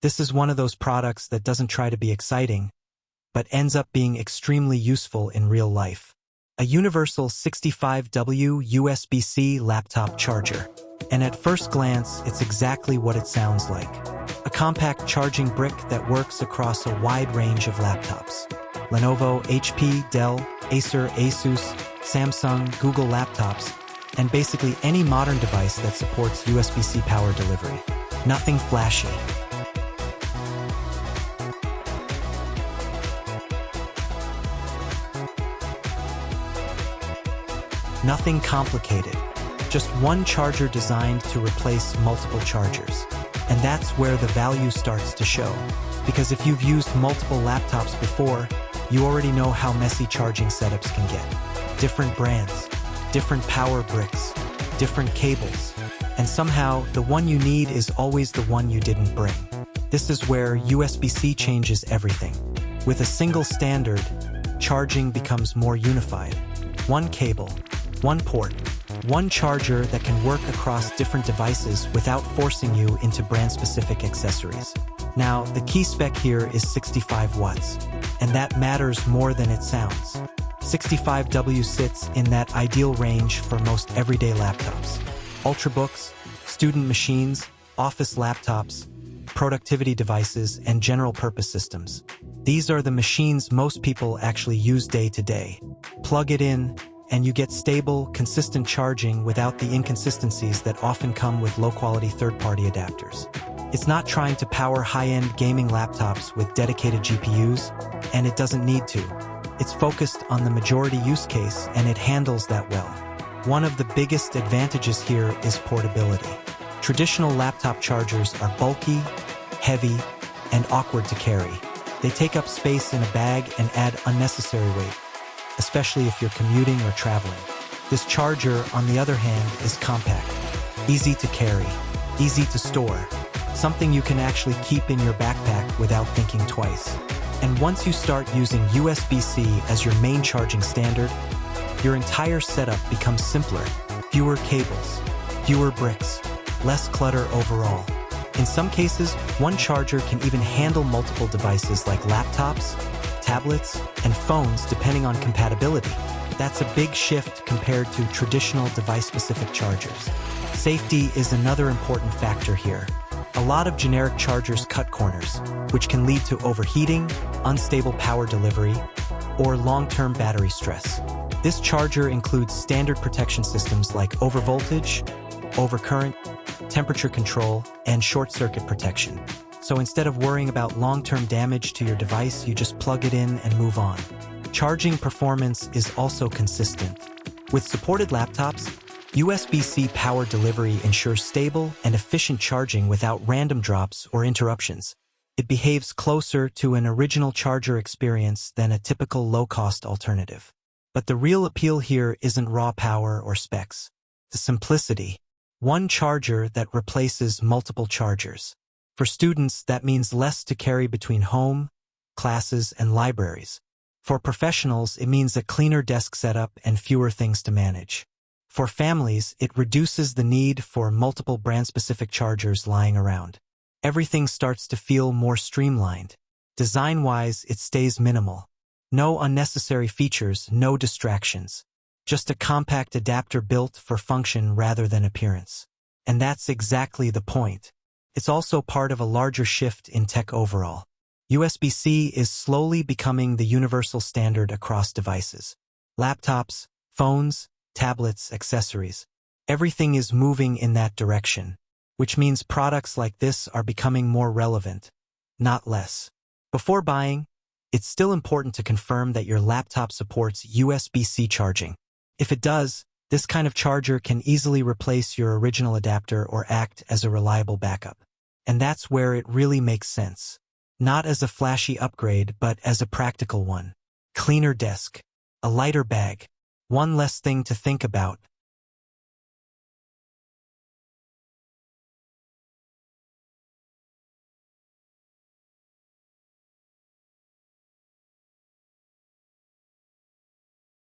This is one of those products that doesn't try to be exciting, but ends up being extremely useful in real life. A universal 65W USB-C laptop charger. And at first glance, it's exactly what it sounds like. A compact charging brick that works across a wide range of laptops. Lenovo, HP, Dell, Acer, Asus, Samsung, Google laptops, and basically any modern device that supports USB-C power delivery. Nothing flashy. Nothing complicated. Just one charger designed to replace multiple chargers. And that's where the value starts to show. Because if you've used multiple laptops before, you already know how messy charging setups can get. Different brands, different power bricks, different cables. And somehow, the one you need is always the one you didn't bring. This is where USB-C changes everything. With a single standard, charging becomes more unified. One cable, one port, one charger that can work across different devices without forcing you into brand-specific accessories. Now, the key spec here is 65 watts, and that matters more than it sounds. 65W sits in that ideal range for most everyday laptops. Ultrabooks, student machines, office laptops, productivity devices, and general-purpose systems. These are the machines most people actually use day to day. Plug it in, and you get stable, consistent charging without the inconsistencies that often come with low-quality third-party adapters. It's not trying to power high-end gaming laptops with dedicated GPUs, and it doesn't need to. It's focused on the majority use case, and it handles that well. One of the biggest advantages here is portability. Traditional laptop chargers are bulky, heavy, and awkward to carry. They take up space in a bag and add unnecessary weight, especially if you're commuting or traveling. This charger, on the other hand, is compact, easy to carry, easy to store, something you can actually keep in your backpack without thinking twice. And once you start using USB-C as your main charging standard, your entire setup becomes simpler. Fewer cables, fewer bricks, less clutter overall. In some cases, one charger can even handle multiple devices like laptops, tablets, and phones depending on compatibility. That's a big shift compared to traditional device-specific chargers. Safety is another important factor here. A lot of generic chargers cut corners, which can lead to overheating, unstable power delivery, or long-term battery stress. This charger includes standard protection systems like overvoltage, overcurrent, temperature control, and short-circuit protection. So instead of worrying about long-term damage to your device, you just plug it in and move on. Charging performance is also consistent. With supported laptops, USB-C power delivery ensures stable and efficient charging without random drops or interruptions. It behaves closer to an original charger experience than a typical low-cost alternative. But the real appeal here isn't raw power or specs. The simplicity. One charger that replaces multiple chargers. For students, that means less to carry between home, classes, and libraries. For professionals, it means a cleaner desk setup and fewer things to manage. For families, it reduces the need for multiple brand-specific chargers lying around. Everything starts to feel more streamlined. Design-wise, it stays minimal. No unnecessary features, no distractions. Just a compact adapter built for function rather than appearance. And that's exactly the point. It's also part of a larger shift in tech overall. USB-C is slowly becoming the universal standard across devices. Laptops, phones, tablets, accessories. Everything is moving in that direction, which means products like this are becoming more relevant, not less. Before buying, it's still important to confirm that your laptop supports USB-C charging. If it does, this kind of charger can easily replace your original adapter or act as a reliable backup. And that's where it really makes sense. Not as a flashy upgrade, but as a practical one. Cleaner desk, a lighter bag, one less thing to think about,